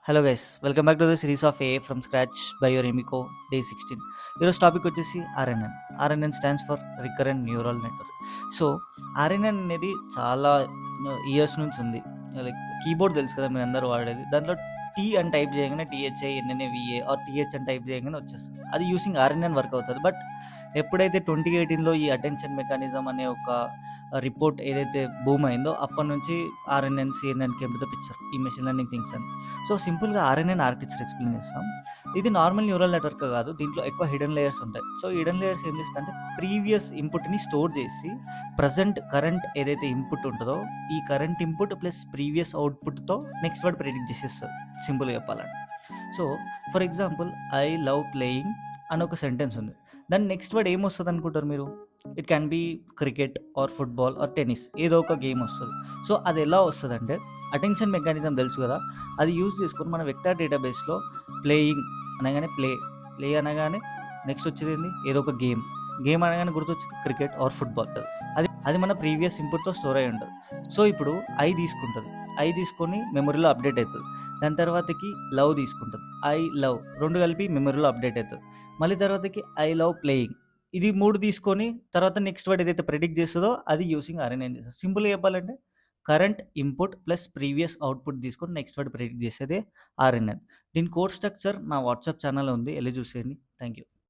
Hello guys, welcome back to the series of A from scratch by your ఎమికో day 16. ఈరోజు topic వచ్చేసి RNN. RNN stands for recurrent neural network. So RNN అనేది చాలా years నుంచి ఉంది. Like keyboard తెలుసు కదా మీరు అందరూ వాడేది. దాంట్లో టీ అని టైప్ చేయగానే THI NNA VA R TH అని టైప్ చేయగానే వచ్చేస్తుంది. అది యూసింగ్ ఆర్ఎన్ఎన్ వర్క్ అవుతుంది. బట్ ఎప్పుడైతే 2018లో ఈ అటెన్షన్ మెకానిజం అనే ఒక రిపోర్ట్ ఏదైతే బూమ్ అయిందో అప్పటి నుంచి RNN CNN came to the picture, ఈ మెషిన్ లెర్నింగ్ థింగ్స్ అని. సో సింపుల్గా ఆర్ఎన్ఎన్ ఆర్కిటెక్చర్ ఎక్స్ప్లెయిన్ చేస్తాం. ఇది నార్మల్ న్యూరల్ నెట్వర్క్ కాదు, దీంట్లో ఎక్కువ హిడెన్ లేయర్స్ ఉంటాయి. సో హిడెన్ లేయర్స్ ఏం చేస్తాయంటే ప్రీవియస్ ఇన్పుట్ని స్టోర్ చేసి కరెంట్ ఏదైతే ఇన్పుట్ ఉంటుందో ఈ కరెంట్ ఇన్పుట్ ప్లస్ ప్రీవియస్ అవుట్పుట్తో నెక్స్ట్ వర్డ్ ప్రెడిక్ట్ చేసేస్తుంది, సింపుల్గా చెప్పాలంటే. So for example, I love playing అని ఒక సెంటెన్స్ ఉంది. దాని నెక్స్ట్ వర్డ్ ఏమొస్తుంది అనుకుంటారు మీరు? It can be cricket or football or tennis, ఏదో ఒక గేమ్ వస్తుంది. సో అది ఎలా వస్తుంది అంటే అటెన్షన్ మెకానిజం తెలుసు కదా, అది యూజ్ చేసుకొని మన వెక్టర్ డేటాబేస్లో ప్లేయింగ్ అనగానే ప్లే అనగానే నెక్స్ట్ వచ్చేది ఏంది, ఏదో ఒక గేమ్ అనగానే గుర్తొచ్చింది క్రికెట్ ఆర్ ఫుట్బాల్. అది మన ప్రీవియస్ ఇన్పుట్తో స్టోర్ అయి ఉంటుంది. సో ఇప్పుడు ఐ తీసుకొని మెమరీలో అప్డేట్ అవుతుంది. దాని తర్వాతకి లవ్ తీసుకుంటుంది, ఐ లవ్ రెండు కలిపి మెమరీలో అప్డేట్ అవుతుంది. మళ్ళీ తర్వాతకి ఐ లవ్ ప్లేయింగ్, ఇది మూడు తీసుకొని తర్వాత నెక్స్ట్ వర్డ్ ఏదైతే ప్రెడిక్ట్ చేస్తుందో అది యూసింగ్ ఆర్ఎన్ఎన్ చేస్తుంది. సింపుల్గా చెప్పాలంటే current input plus previous output తీసుకొని నెక్స్ట్ వర్డ్ ప్రెడిక్ట్ చేసేదే ఆర్ఎన్ఎన్. దీని కోడ్ స్ట్రక్చర్ నా వాట్సాప్ ఛానల్ ఉంది, వెళ్ళి చూసేయండి. Thank you.